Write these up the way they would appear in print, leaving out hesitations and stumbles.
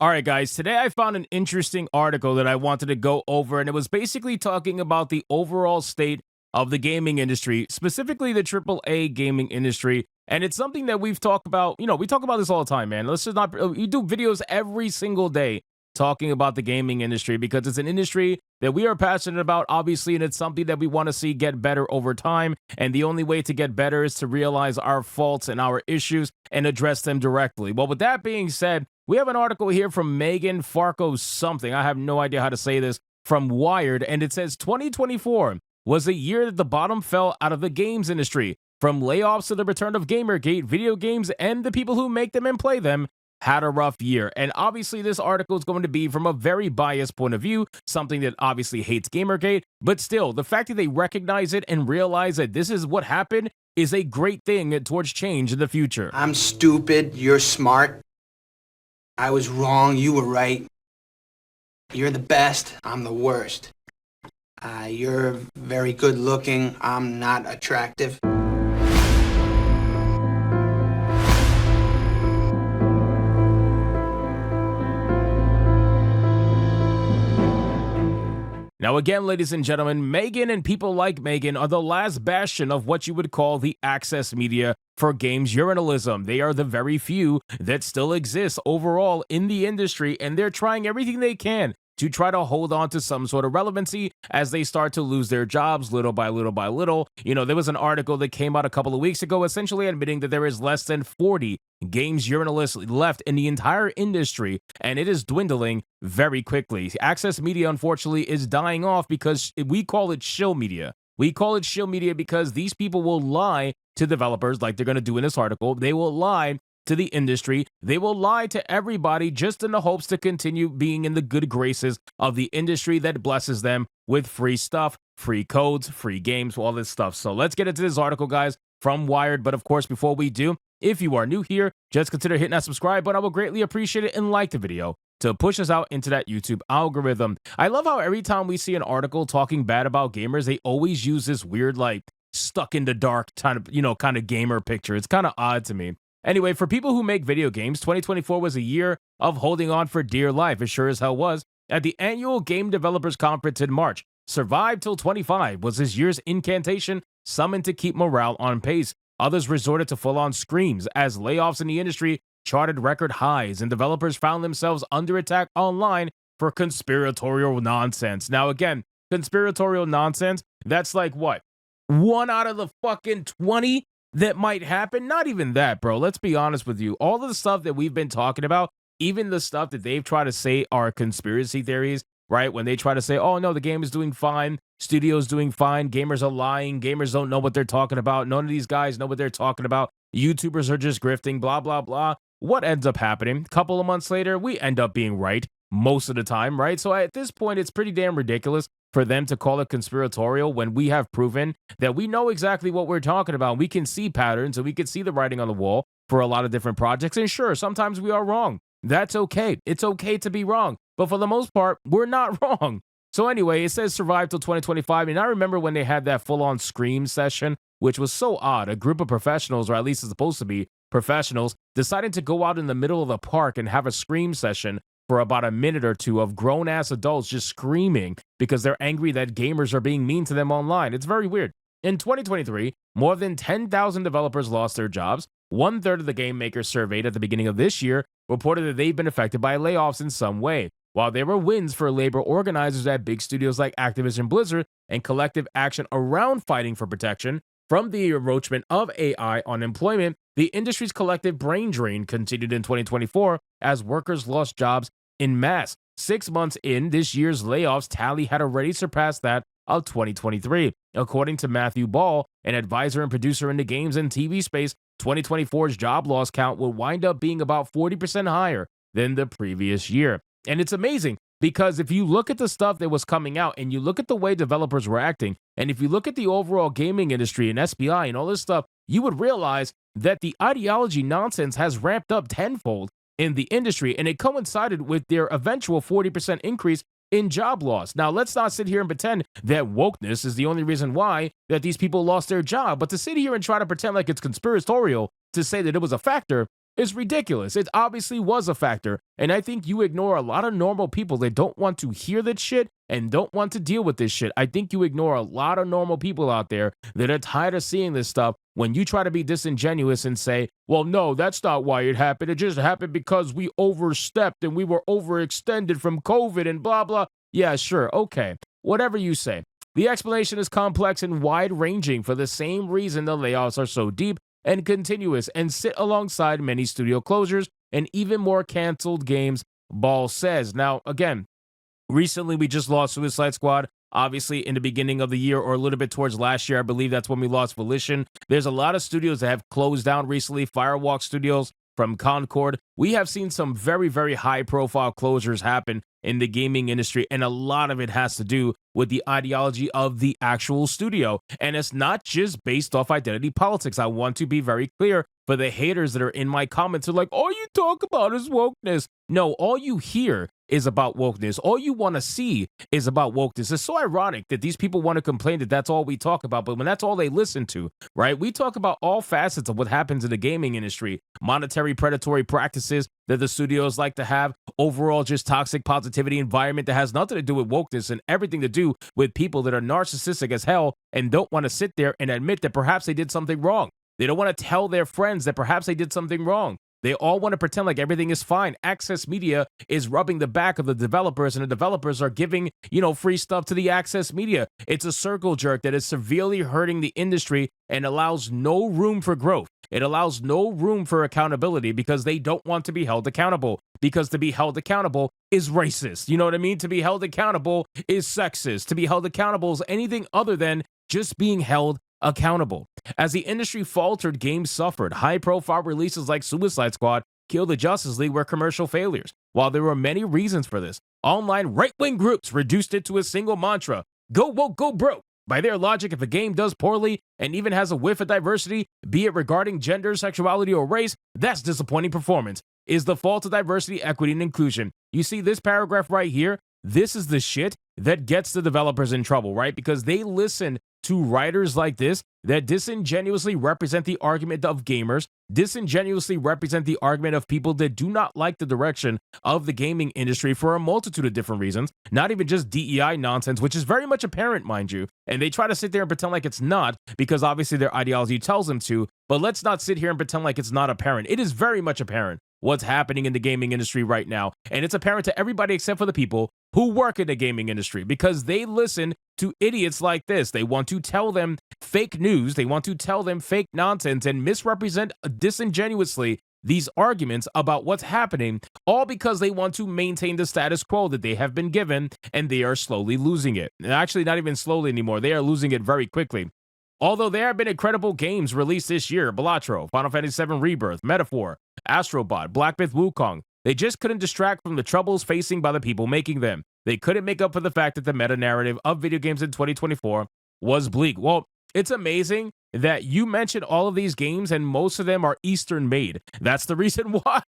All right, guys, today I found an interesting article that I wanted to go over, and it was basically talking about the overall state of the gaming industry, specifically the AAA gaming industry. And it's something that we've talked about. We talk about this all the time, man. Let's just not, we do videos every single day talking about the gaming industry because it's an industry that we are passionate about, obviously, and it's something that we want to see get better over time. And the only way to get better is to realize our faults and our issues and address them directly. Well, with that being said, we have an article here from Megan Farco something. I have no idea how to say this, from Wired, and it says 2024 was a year that the bottom fell out of the games industry. From layoffs to the return of Gamergate, video games and the people who make them and play them had a rough year. And obviously this article is going to be from a very biased point of view, something that obviously hates Gamergate, but still, the fact that they recognize it and realize that this is what happened is a great thing towards change in the future. I'm stupid, you're smart. I was wrong, you were right. You're the best, I'm the worst. You're very good looking, I'm not attractive. Now again, ladies and gentlemen, Megan and people like Megan are the last bastion of what you would call the access media for games journalism. They are the very few that still exist overall in the industry, and they're trying everything they can to try to hold on to some sort of relevancy as they start to lose their jobs little by little by little. There was an article that came out a couple of weeks ago essentially admitting that there is less than 40 games journalists left in the entire industry, and it is dwindling very quickly. Access media, unfortunately, is dying off because we call it shill media. We call it shill media because these people will lie to developers like they're going to do in this article. They will lie to the industry. They will lie to everybody just in the hopes to continue being in the good graces of the industry that blesses them with free stuff, free codes, free games, all this stuff. So let's get into this article, guys, from Wired. But of course, before we do, if you are new here, just consider hitting that subscribe button. I will greatly appreciate it and like the video to push us out into that YouTube algorithm. I love how every time we see an article talking bad about gamers, they always use this weird, like, stuck in the dark kind of gamer picture. It's kind of odd to me. Anyway, for people who make video games, 2024 was a year of holding on for dear life. It sure as hell was. At the annual Game Developers Conference in March, survive till 25 was this year's incantation summoned to keep morale on pace. Others resorted to full-on screams as layoffs in the industry charted record highs and developers found themselves under attack online for conspiratorial nonsense. Now again, conspiratorial nonsense, that's like what? 1 out of the fucking 20 that might happen? Not even that, bro. Let's be honest with you. All of the stuff that we've been talking about, even the stuff that they've tried to say are conspiracy theories, right? When they try to say, oh, no, the game is doing fine, studio's doing fine, gamers are lying, gamers don't know what they're talking about, none of these guys know what they're talking about, YouTubers are just grifting, blah, blah, blah. What ends up happening? A couple of months later, we end up being right most of the time, right? So at this point, it's pretty damn ridiculous for them to call it conspiratorial when we have proven that we know exactly what we're talking about. We can see patterns and we can see the writing on the wall for a lot of different projects. And sure, sometimes we are wrong. That's okay. It's okay to be wrong. But for the most part, we're not wrong. So anyway, it says survive till 2025. And I remember when they had that full-on Scream session, which was so odd. A group of professionals, or at least it's supposed to be professionals, decided to go out in the middle of the park and have a Scream session for about a minute or two of grown-ass adults just screaming because they're angry that gamers are being mean to them online. It's very weird. In 2023, more than 10,000 developers lost their jobs. 1/3 of the game makers surveyed at the beginning of this year reported that they've been affected by layoffs in some way. While there were wins for labor organizers at big studios like Activision Blizzard and collective action around fighting for protection from the encroachment of AI on employment, the industry's collective brain drain continued in 2024 as workers lost jobs in mass. 6 months in, this year's layoffs tally had already surpassed that of 2023. According to Matthew Ball, an advisor and producer in the games and TV space, 2024's job loss count will wind up being about 40% higher than the previous year. And it's amazing because if you look at the stuff that was coming out and you look at the way developers were acting, and if you look at the overall gaming industry and SPI and all this stuff, you would realize that the ideology nonsense has ramped up tenfold in the industry, and it coincided with their eventual 40% increase in job loss. Now, let's not sit here and pretend that wokeness is the only reason why that these people lost their job, but to sit here and try to pretend like it's conspiratorial to say that it was a factor is ridiculous. It obviously was a factor. And I think you ignore a lot of normal people that don't want to hear that shit and don't want to deal with this shit. I think you ignore a lot of normal people out there that are tired of seeing this stuff when you try to be disingenuous and say, well, no, that's not why it happened. It just happened because we overstepped and we were overextended from COVID and blah, blah. Yeah, sure. Okay. Whatever you say. The explanation is complex and wide-ranging for the same reason the layoffs are so deep and continuous and sit alongside many studio closures and even more canceled games, Ball says. Now, again, recently we just lost Suicide Squad. Obviously, in the beginning of the year or a little bit towards last year, I believe that's when we lost Volition. There's a lot of studios that have closed down recently. Firewalk Studios from Concord. We have seen some very, very high-profile closures happen in the gaming industry, and a lot of it has to do with the ideology of the actual studio. And it's not just based off identity politics. I want to be very clear for the haters that are in my comments who are like, all you talk about is wokeness. No, all you hear is about wokeness. All you want to see is about wokeness. It's so ironic that these people want to complain that that's all we talk about, but when that's all they listen to, right? We talk about all facets of what happens in the gaming industry, monetary predatory practices that the studios like to have, overall just toxic positivity environment that has nothing to do with wokeness and everything to do with people that are narcissistic as hell and don't want to sit there and admit that perhaps they did something wrong. They don't want to tell their friends that perhaps they did something wrong. They all want to pretend like everything is fine. Access Media is rubbing the back of the developers, and the developers are giving, free stuff to the Access Media. It's a circle jerk that is severely hurting the industry and allows no room for growth. It allows no room for accountability because they don't want to be held accountable. Because to be held accountable is racist. You know what I mean? To be held accountable is sexist. To be held accountable is anything other than just being held accountable. As the industry faltered, games suffered. High-profile releases like Suicide Squad, Kill the Justice League were commercial failures. While there were many reasons for this, online right-wing groups reduced it to a single mantra: go woke, go broke. By their logic, if a game does poorly and even has a whiff of diversity, be it regarding gender, sexuality, or race, that's disappointing performance. Is the fault of diversity, equity, and inclusion. You see this paragraph right here? This is the shit that gets the developers in trouble, right? Because they listen to writers like this that disingenuously represent the argument of gamers, disingenuously represent the argument of people that do not like the direction of the gaming industry for a multitude of different reasons, not even just DEI nonsense, which is very much apparent, mind you. And they try to sit there and pretend like it's not, because obviously their ideology tells them to, but let's not sit here and pretend like it's not apparent. It is very much apparent what's happening in the gaming industry right now. And it's apparent to everybody except for the people who work in the gaming industry, because they listen to idiots like this. They want to tell them fake news. They want to tell them fake nonsense and misrepresent disingenuously these arguments about what's happening, all because they want to maintain the status quo that they have been given, and they are slowly losing it. And actually, not even slowly anymore. They are losing it very quickly. Although there have been incredible games released this year: Balatro, Final Fantasy VII Rebirth, Metaphor, Astrobot, Black Myth Wukong, they just couldn't distract from the troubles facing by the people making them. They couldn't make up for the fact that the meta-narrative of video games in 2024 was bleak. Well, it's amazing that you mentioned all of these games and most of them are Eastern made. That's the reason why.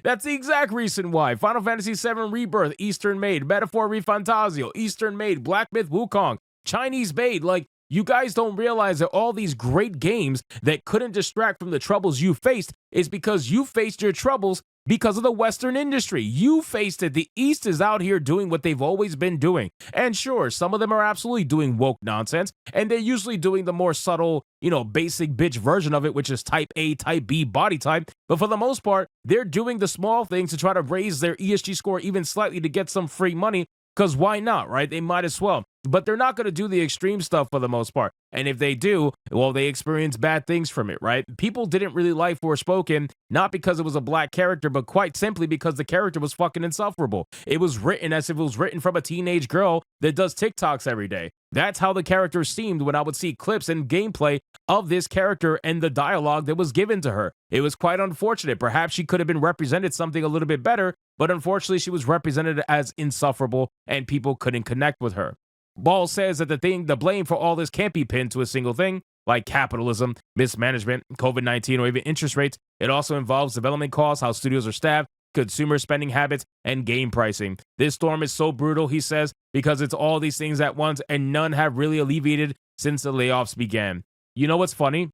That's the exact reason why. Final Fantasy VII Rebirth, Eastern made. Metaphor ReFantazio, Eastern made. Black Myth Wukong, Chinese made. Like, you guys don't realize that all these great games that couldn't distract from the troubles you faced is because you faced your troubles because of the Western industry. You faced it. The East is out here doing what they've always been doing. And sure, some of them are absolutely doing woke nonsense, and they're usually doing the more subtle, basic bitch version of it, which is type A, type B body type. But for the most part, they're doing the small things to try to raise their ESG score even slightly to get some free money. Because why not, right? They might as well. But they're not going to do the extreme stuff for the most part. And if they do, well, they experience bad things from it, right? People didn't really like Forspoken, not because it was a black character, but quite simply because the character was fucking insufferable. It was written as if it was written from a teenage girl that does TikToks every day. That's how the character seemed when I would see clips and gameplay of this character and the dialogue that was given to her. It was quite unfortunate. Perhaps she could have been represented something a little bit better, but unfortunately she was represented as insufferable and people couldn't connect with her. Ball says that the blame for all this can't be pinned to a single thing, like capitalism, mismanagement, COVID-19, or even interest rates. It also involves development costs, how studios are staffed, consumer spending habits, and game pricing. This storm is so brutal, he says, because it's all these things at once, and none have really alleviated since the layoffs began. You know what's funny?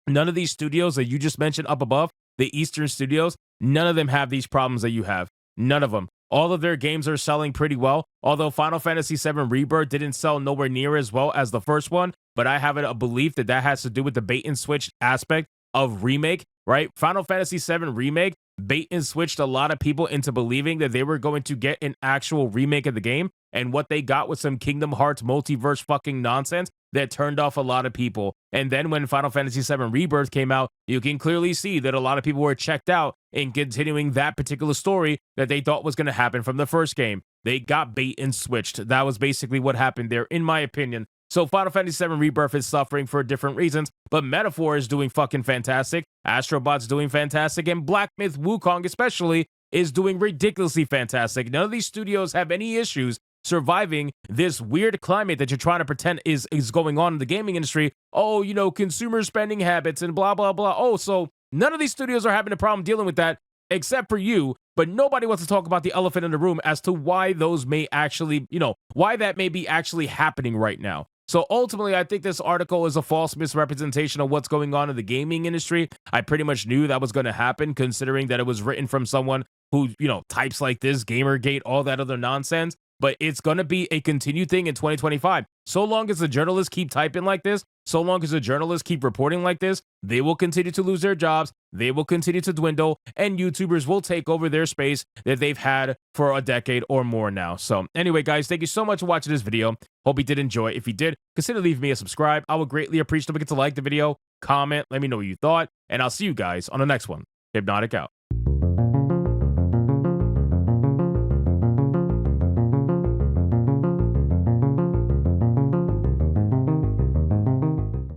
None of these studios that you just mentioned up above the Eastern studios, none of them have these problems that you have. None of them. All of their games are selling pretty well, although Final Fantasy VII Rebirth didn't sell nowhere near as well as the first one, but I have a belief that that has to do with the bait and switch aspect of remake, right? Final Fantasy VII Remake bait and switched a lot of people into believing that they were going to get an actual remake of the game, and what they got was some Kingdom Hearts multiverse fucking nonsense that turned off a lot of people. And then when Final Fantasy VII Rebirth came out, you can clearly see that a lot of people were checked out in continuing that particular story that they thought was going to happen from the first game. They got bait and switched. That was basically what happened there, in my opinion. So Final Fantasy VII Rebirth is suffering for different reasons, but Metaphor is doing fucking fantastic, Astrobot's doing fantastic, and Black Myth Wukong especially is doing ridiculously fantastic. None of these studios have any issues surviving this weird climate that you're trying to pretend is going on in the gaming industry. Oh, you know, consumer spending habits and blah, blah, blah. Oh, so none of these studios are having a problem dealing with that except for you, but nobody wants to talk about the elephant in the room as to why those may actually, you know, why that may be actually happening right now. So ultimately, I think this article is a false misrepresentation of what's going on in the gaming industry. I pretty much knew that was going to happen, considering that it was written from someone who, you know, types like this, Gamergate, all that other nonsense. But it's going to be a continued thing in 2025. So long as the journalists keep typing like this, so long as the journalists keep reporting like this, they will continue to lose their jobs, they will continue to dwindle, and YouTubers will take over their space that they've had for a decade or more now. So anyway, guys, thank you so much for watching this video. Hope you did enjoy. If you did, consider leaving me a subscribe. I would greatly appreciate it if you could like the video, comment, let me know what you thought, and I'll see you guys on the next one. Hypnotic out.